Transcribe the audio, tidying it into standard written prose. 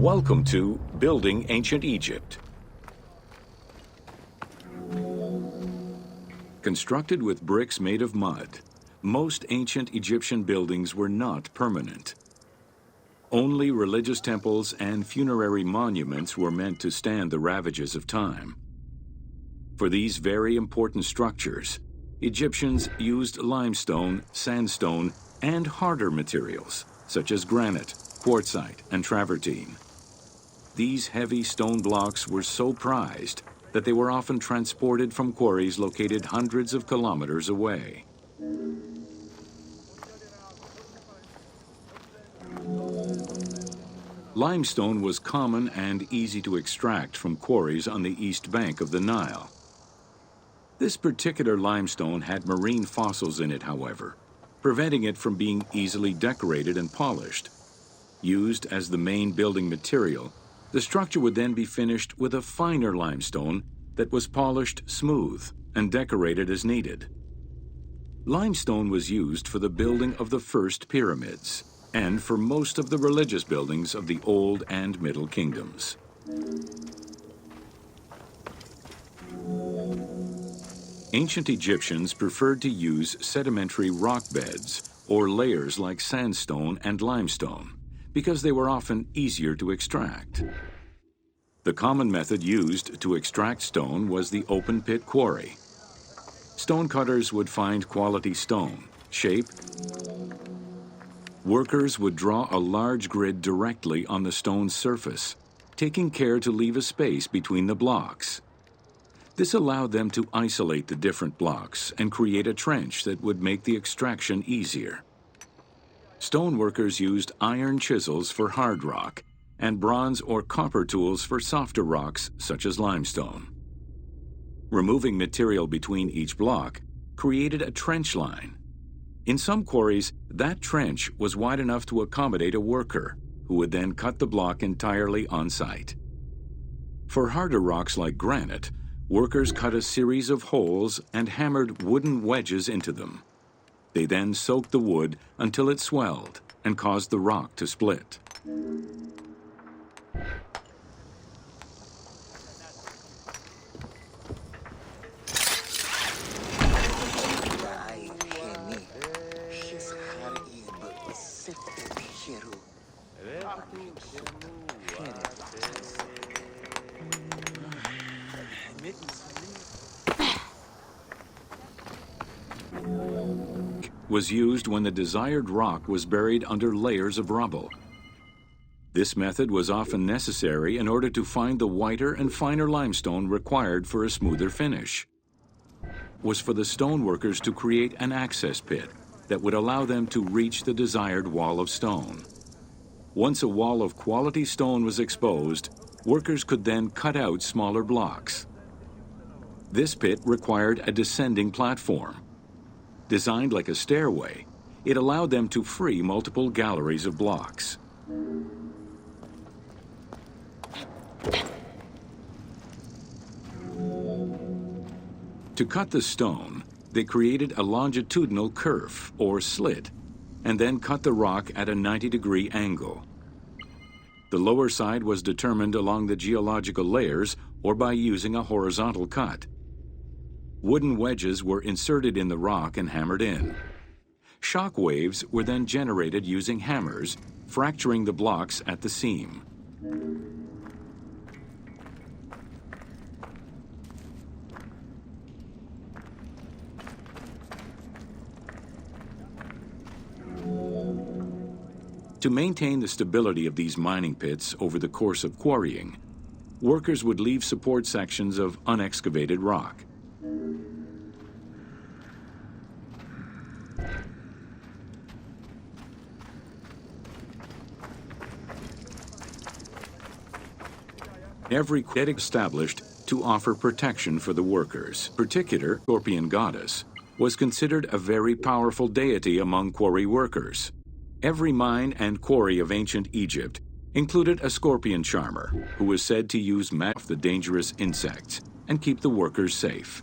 Welcome to Building Ancient Egypt. Constructed with bricks made of mud, most ancient Egyptian buildings were not permanent. Only religious temples and funerary monuments were meant to stand the ravages of time. For these very important structures, Egyptians used limestone, sandstone, and harder materials, such as granite, quartzite, and travertine. These heavy stone blocks were so prized that they were often transported from quarries located hundreds of kilometers away. Limestone was common and easy to extract from quarries on the east bank of the Nile. This particular limestone had marine fossils in it, however, preventing it from being easily decorated and polished. Used as the main building material, the structure would then be finished with a finer limestone that was polished smooth and decorated as needed. Limestone was used for the building of the first pyramids and for most of the religious buildings of the Old and Middle Kingdoms. Ancient Egyptians preferred to use sedimentary rock beds or layers like sandstone and limestone because they were often easier to extract. The common method used to extract stone was the open pit quarry. Stonecutters would find quality stone, shape. Workers would draw a large grid directly on the stone's surface, taking care to leave a space between the blocks. This allowed them to isolate the different blocks and create a trench that would make the extraction easier. Stoneworkers used iron chisels for hard rock and bronze or copper tools for softer rocks such as limestone. Removing material between each block created a trench line. In some quarries, that trench was wide enough to accommodate a worker, who would then cut the block entirely on site. For harder rocks like granite, workers cut a series of holes and hammered wooden wedges into them. They then soaked the wood until it swelled and caused the rock to split. Was used when the desired rock was buried under layers of rubble. This method was often necessary in order to find the whiter and finer limestone required for a smoother finish. Was for the stoneworkers to create an access pit that would allow them to reach the desired wall of stone. Once a wall of quality stone was exposed, workers could then cut out smaller blocks. This pit required a descending platform. Designed like a stairway, it allowed them to free multiple galleries of blocks. To cut the stone, they created a longitudinal kerf, or slit, and then cut the rock at a 90-degree angle. The lower side was determined along the geological layers or by using a horizontal cut. Wooden wedges were inserted in the rock and hammered in. Shock waves were then generated using hammers, fracturing the blocks at the seam. To maintain the stability of these mining pits over the course of quarrying, workers would leave support sections of unexcavated rock. Every pit established to offer protection for the workers. Particular Scorpion goddess was considered a very powerful deity among quarry workers. Every mine and quarry of ancient Egypt included a scorpion charmer who was said to use the dangerous insects and keep the workers safe.